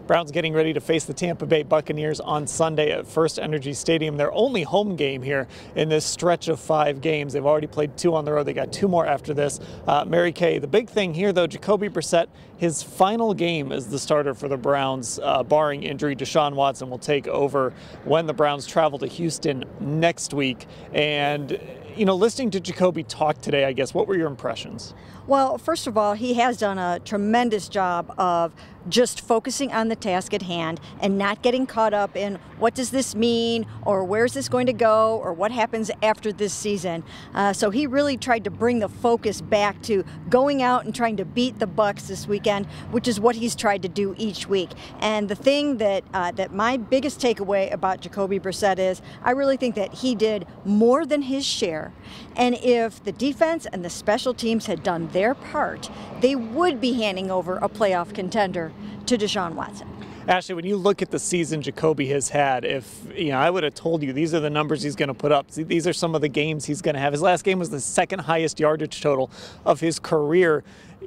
Browns getting ready to face the Tampa Bay Buccaneers on Sunday at FirstEnergy Stadium. Their only home game here in this stretch of 5 games. They've already played 2 on the road. They got 2 more after this. Mary Kay, the big thing here, though, Jacoby Brissett, his final game as the starter for the Browns, barring injury. Deshaun Watson will take over when the Browns travel to Houston next week. And, you know, listening to Jacoby talk today, I guess, what were your impressions? Well, first of all, he has done a tremendous job of just focusing on the task at hand and not getting caught up in what does this mean or where's this going to go or what happens after this season. So he really tried to bring the focus back to going out and trying to beat the Bucs this weekend, which is what he's tried to do each week. And the thing that that my biggest takeaway about Jacoby Brissett is I really think that he did more than his share. And if the defense and the special teams had done their part, they would be handing over a playoff contender to Deshaun Watson. Ashley, when you look at the season Jacoby has had, if I would have told you these are the numbers he's going to put up, these are some of the games he's going to have. His last game was the 2nd highest yardage total of his career.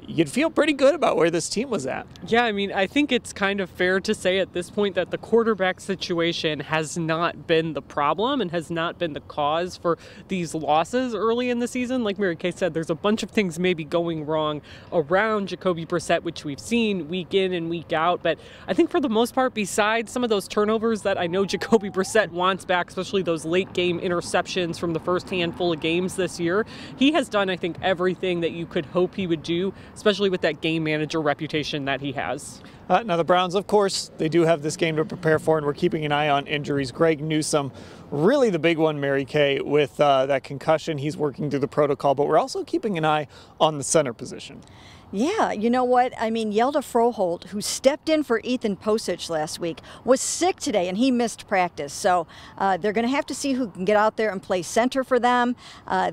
You'd feel pretty good about where this team was at. Yeah, I mean, I think it's kind of fair to say at this point that the quarterback situation has not been the problem and has not been the cause for these losses early in the season. Like Mary Kay said, there's a bunch of things maybe going wrong around Jacoby Brissett, which we've seen week in and week out. But I think for the most part, besides some of those turnovers that I know Jacoby Brissett wants back, especially those late game interceptions from the first handful of games this year, he has done, I think, everything that you could hope he would do, especially with that game manager reputation that he has. Now the Browns, of course, they do have this game to prepare for, and we're keeping an eye on injuries. Greg Newsome, really the big one, Mary Kay, with that concussion. He's working through the protocol, but we're also keeping an eye on the center position. Yeah, you know what? I mean, Yelda Froholt, who stepped in for Ethan Posich last week, was sick today and he missed practice. So they're going to have to see who can get out there and play center for them.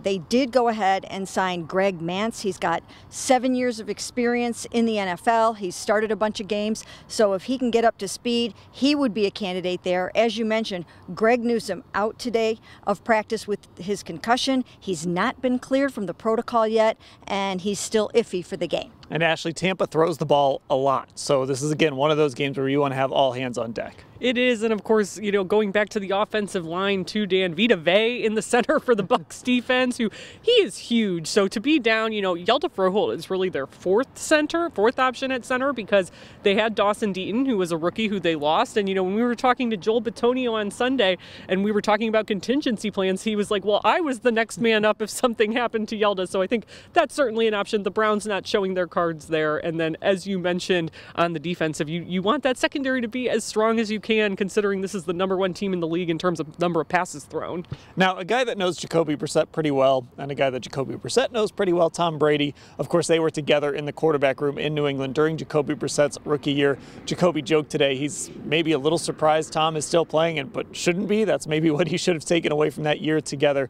They did go ahead and sign Greg Mance. He's got 7 years of experience in the NFL. He's started a bunch of games. So if he can get up to speed, he would be a candidate there. As you mentioned, Greg Newsome out today of practice with his concussion. He's not been cleared from the protocol yet, and he's still iffy for the game. And Ashley, Tampa throws the ball a lot. So this is, again, one of those games where you want to have all hands on deck. It is, and of course, going back to the offensive line too, Dan, Vita Vea in the center for the Bucs defense, he is huge. So to be down, Yelda Froholt is really their fourth option at center, because they had Dawson Deaton, who was a rookie who they lost. And, when we were talking to Joel Bitonio on Sunday and we were talking about contingency plans, he was like, well, I was the next man up if something happened to Yelda. So I think that's certainly an option. The Browns not showing their cards there. And then, as you mentioned on the defensive, you want that secondary to be as strong as you can, considering this is the #1 team in the league in terms of number of passes thrown. Now, a guy that knows Jacoby Brissett pretty well, and a guy that Jacoby Brissett knows pretty well, Tom Brady. Of course, they were together in the quarterback room in New England during Jacoby Brissett's rookie year. Jacoby joked today he's maybe a little surprised Tom is still playing, but shouldn't be. That's maybe what he should have taken away from that year together.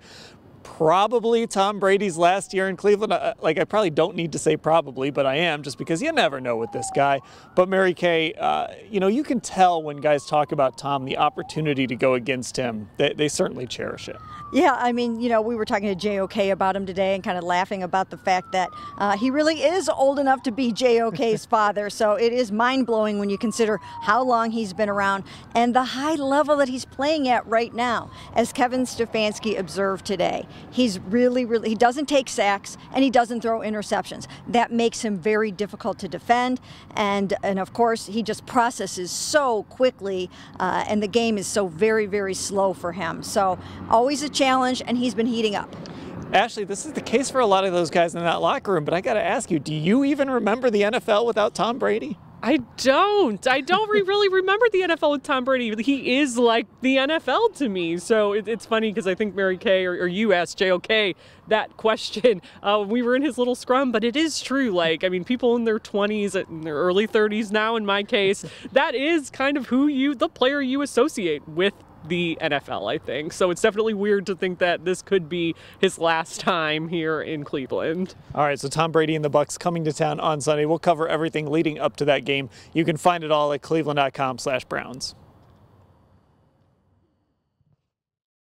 Probably Tom Brady's last year in Cleveland. I probably don't need to say probably, but I am, just because you never know with this guy. But Mary Kay, you can tell when guys talk about Tom, the opportunity to go against him, they certainly cherish it. Yeah, I mean, we were talking to JOK about him today and kind of laughing about the fact that he really is old enough to be JOK's father. So it is mind-blowing when you consider how long he's been around and the high level that he's playing at right now. As Kevin Stefanski observed today, he's really, he doesn't take sacks and he doesn't throw interceptions. That makes him very difficult to defend. And of course, he just processes so quickly and the game is so very, very slow for him. So always a challenge, and he's been heating up. Ashley, this is the case for a lot of those guys in that locker room, but I got to ask you, do you even remember the NFL without Tom Brady? I don't really remember the NFL with Tom Brady. He is like the NFL to me. So it's funny because I think Mary Kay or you asked JOK that question. We were in his little scrum, but it is true. People in their 20s, in their early 30s now, in my case, that is kind of the player you associate with the NFL, I think. So it's definitely weird to think that this could be his last time here in Cleveland. All right, so Tom Brady and the Bucs coming to town on Sunday. We'll cover everything leading up to that game. You can find it all at cleveland.com/Browns.